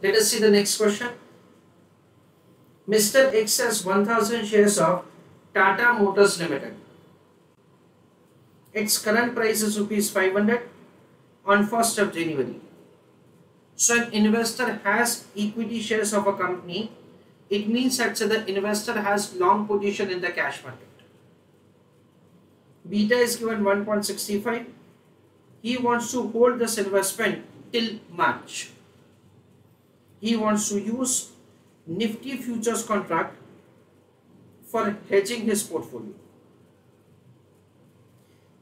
Let us see the next question. Mr. X has 1000 shares of Tata Motors Limited. Its current price is rupees 500 on 1st of January. So an investor has equity shares of a company. It means that the investor has long position in the cash market. Beta is given 1.65. He wants to hold this investment till March. He wants to use Nifty futures contract for hedging his portfolio.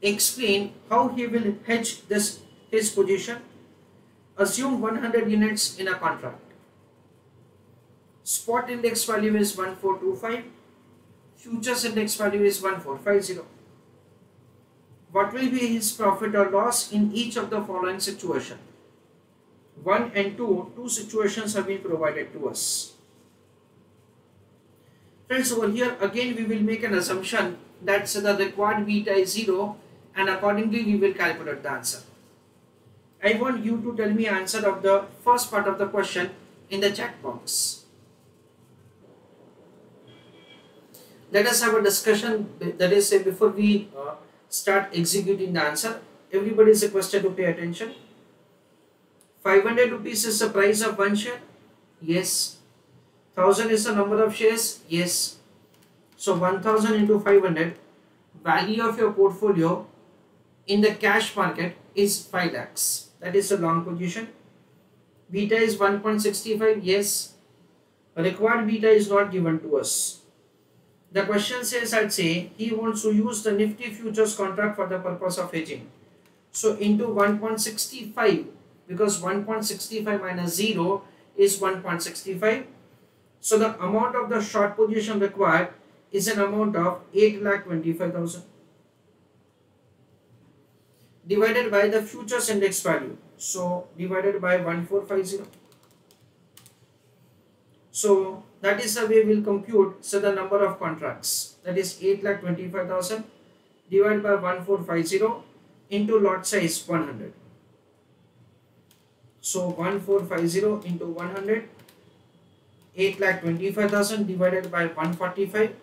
Explain how he will hedge this his position. Assume 100 units in a contract. Spot index value is 1425. Futures index value is 1450. What will be his profit or loss in each of the following situations? 1 and 2, two situations have been provided to us. Friends, over here again we will make an assumption that the required beta is 0 and accordingly we will calculate the answer. I want you to tell me answer of the first part of the question in the chat box. Let us have a discussion, that is before we start executing the answer. Everybody is requested to pay attention. 500 rupees is the price of one share. Yes. 1000 is the number of shares. Yes. So 1000 into 500, value of your portfolio in the cash market is 5 lakhs. That is the long position. Beta is 1.65. Yes. Required beta is not given to us. The question says, I'd say he wants to use the Nifty futures contract for the purpose of hedging. So into 1.65, because 1.65 minus 0 is 1.65. So the amount of the short position required is an amount of 8,25,000 divided by the futures index value. So divided by 1450. So that is the way we will compute the number of contracts. That is 8,25,000 divided by 1450 into lot size 100. So 1450 into 100, 8,25,000 divided by 145,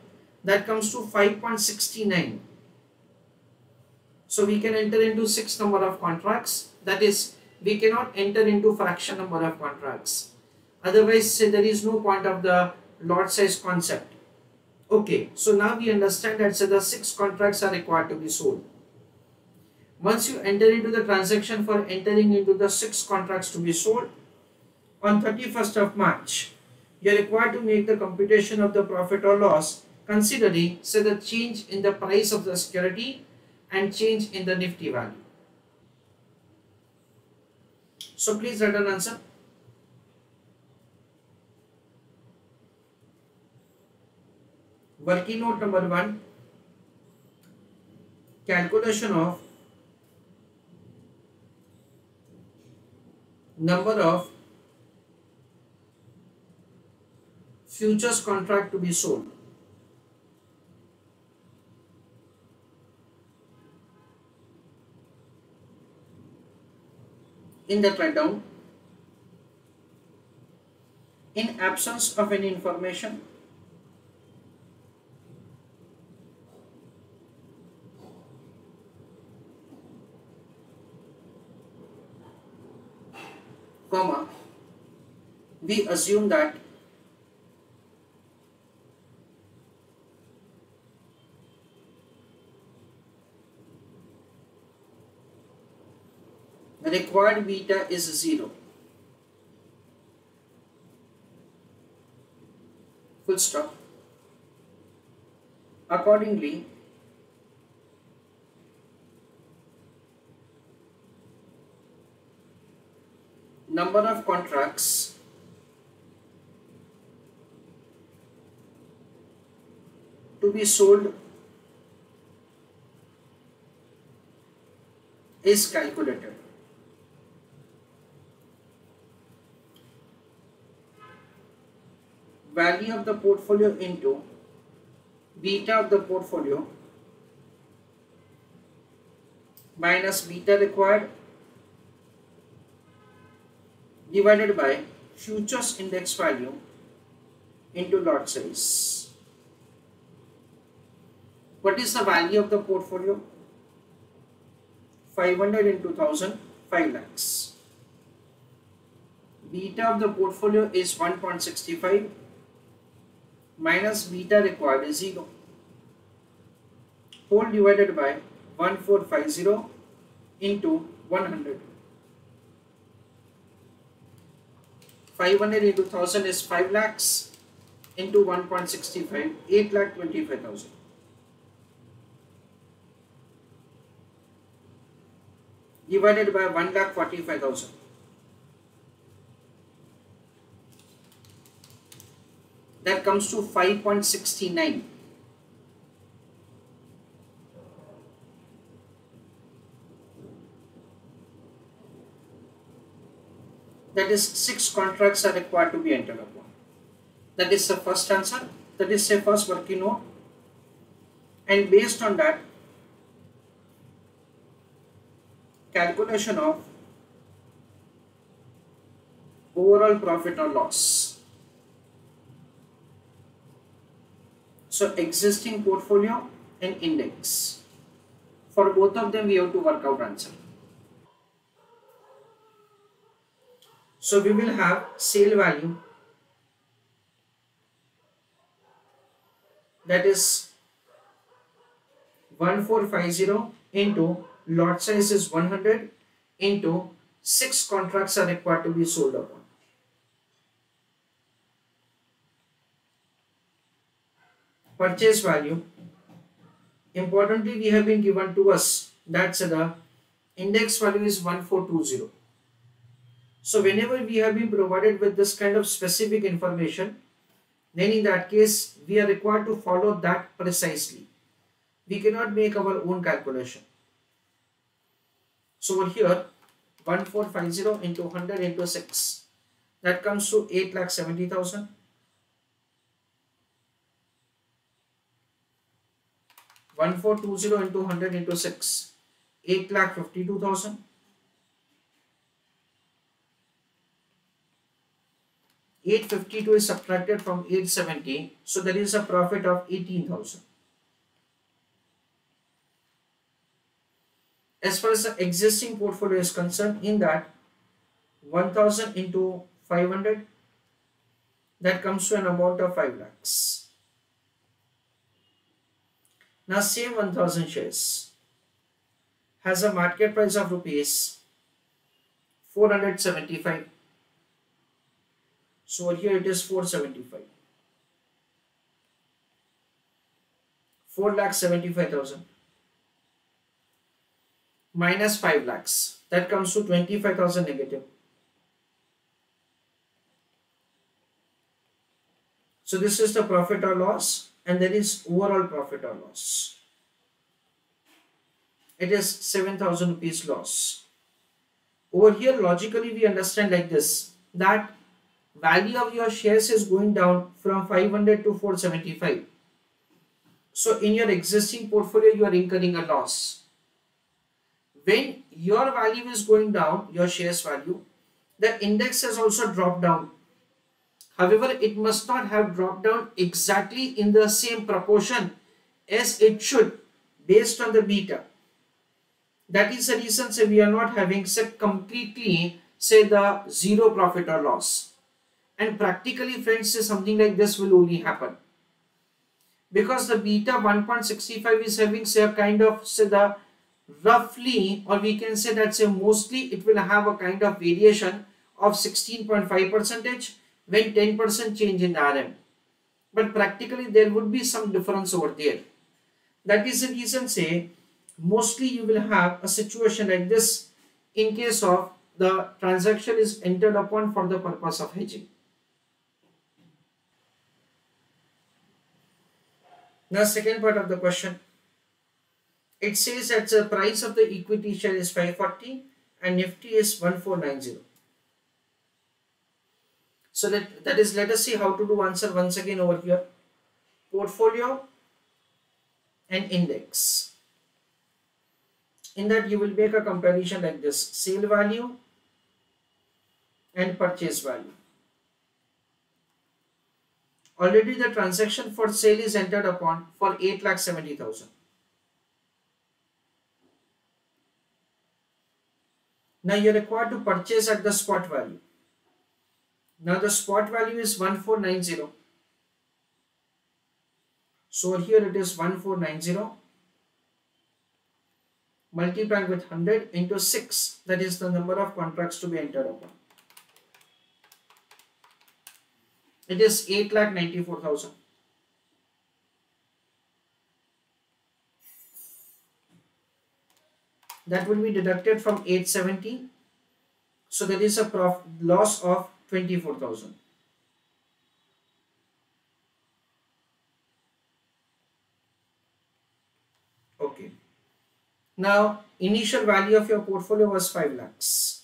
that comes to 5.69. So we can enter into 6 number of contracts. That is, we cannot enter into fraction number of contracts. Otherwise, there is no point of the lot size concept. Okay, so now we understand that the 6 contracts are required to be sold. Once you enter into the transaction for entering into the 6 contracts to be sold, on 31st of March, you are required to make the computation of the profit or loss considering the change in the price of the security and change in the Nifty value. So please write an answer. Working note number 1, calculation of number of futures contract to be sold. In the write down, in absence of any information, comma, we assume that the required beta is 0. Full stop. Accordingly, number of contracts to be sold is calculated. Value of the portfolio into beta of the portfolio minus beta required divided by futures index value into lot size. What is the value of the portfolio? 500 into 1000, 5 lakhs. Beta of the portfolio is 1.65 minus beta required is 0. Whole divided by 1450 into 100. 500 into 1000 is 5 lakhs into 1.65, 8,25,000. Divided by 1,45,000. That comes to 5.69. That is 6 contracts are required to be entered upon. That is the first answer. That is the first working note. And based on that, calculation of overall profit or loss. So existing portfolio and index. For both of them we have to work out answer. So we will have sale value, that is 1450 into lot size is 100 into 6 contracts are required to be sold upon. Purchase value, importantly we have been given to us that the index value is 1420. So whenever we have been provided with this kind of specific information, then in that case we are required to follow that precisely. We cannot make our own calculation. So over here 1450 into 100 into 6, that comes to 8,70,000. 1420 into 100 into 6, 8,52,000. 852 is subtracted from 870, so there is a profit of 18,000. As far as the existing portfolio is concerned, in that 1000 into 500, that comes to an amount of 5 lakhs. Now same 1000 shares has a market price of rupees 475. So here it is 475. 4,75,000 minus 5 lakhs. That comes to 25,000 negative. So this is the profit or loss, and there is overall profit or loss. It is 7,000 rupees loss. Over here logically we understand like this, that value of your shares is going down from 500 to 475. So in your existing portfolio you are incurring a loss. When your value is going down, your shares value, the index has also dropped down. However, it must not have dropped down exactly in the same proportion as it should based on the beta. That is the reason say we are not having completely say the zero profit or loss. And practically friends, say something like this will only happen because the beta 1.65 is having say a kind of say the roughly, or we can say that say mostly it will have a kind of variation of 16.5% when 10% change in the RM. But practically there would be some difference over there. That is the reason say mostly you will have a situation like this in case of the transaction is entered upon for the purpose of hedging. Now second part of the question, it says that the price of the equity share is 540 and Nifty is 1490. So that is, let us see how to do answer once again over here. Portfolio and index. In that you will make a comparison like this, sale value and purchase value. Already the transaction for sale is entered upon for 8,70,000. Now you are required to purchase at the spot value. Now the spot value is 1490. So here it is 1490 multiplied with 100 into 6. That is the number of contracts to be entered upon. It is 8,94,000. That will be deducted from 870. So there is a loss of 24,000. Okay. Now initial value of your portfolio was 5 lakhs.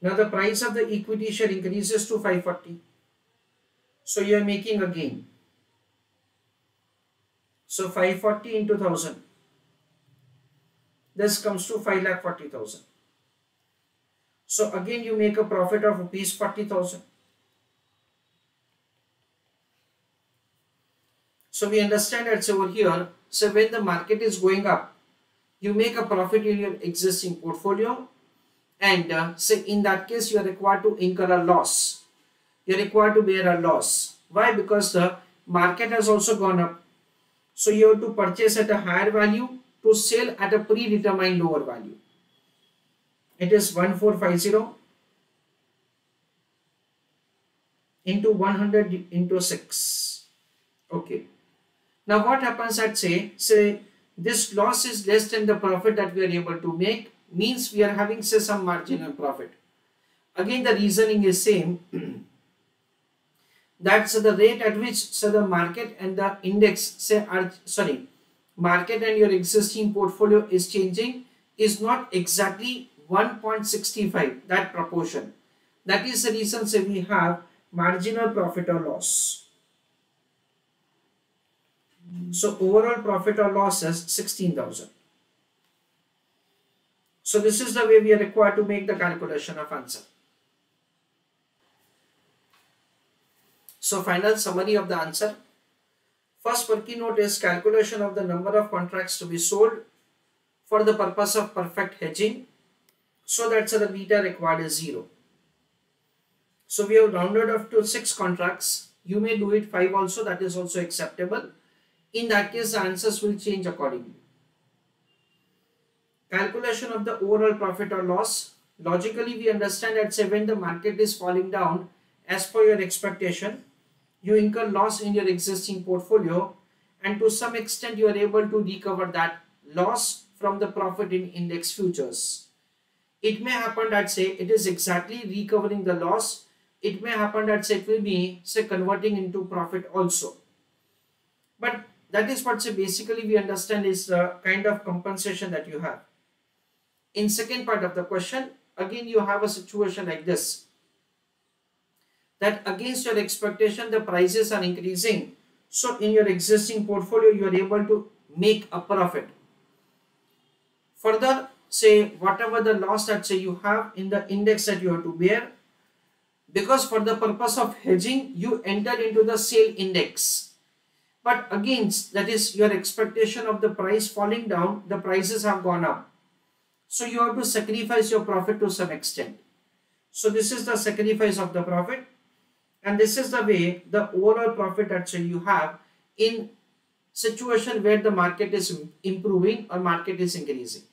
Now the price of the equity share increases to 540. So you are making a gain. So 540 into 1000. This comes to 5,40,000. So again you make a profit of rupees 40,000. So we understand that over here, so when the market is going up, you make a profit in your existing portfolio, and say in that case you are required to incur a loss. You are required to bear a loss. Why? Because the market has also gone up. So you have to purchase at a higher value to sell at a predetermined lower value. It is 1450 into 100 into 6. Okay. Now what happens at say this loss is less than the profit that we are able to make, means we are having say some marginal profit. Again the reasoning is same. That's the rate at which the market and the index market and your existing portfolio is changing is not exactly 1.65, that proportion. That is the reason we have marginal profit or loss. So overall profit or loss is 16,000. So this is the way we are required to make the calculation of answer. So final summary of the answer. First working note is calculation of the number of contracts to be sold for the purpose of perfect hedging, so that the beta required is 0. So we have rounded up to 6 contracts. You may do it 5 also, that is also acceptable. In that case the answers will change accordingly. Calculation of the overall profit or loss. Logically we understand that say when the market is falling down as per your expectation, you incur loss in your existing portfolio, and to some extent you are able to recover that loss from the profit in index futures. It may happen that say it is exactly recovering the loss. It may happen that say it will be say converting into profit also. But that is what say basically we understand is the kind of compensation that you have. In second part of the question, again you have a situation like this, that against your expectation the prices are increasing. So in your existing portfolio you are able to make a profit. Further, say whatever the loss that say you have in the index that you have to bear, because for the purpose of hedging you entered into the sale index. But against that is your expectation of the price falling down, the prices have gone up. So you have to sacrifice your profit to some extent. So this is the sacrifice of the profit, and this is the way the overall profit that you have in situation where the market is improving or market is increasing.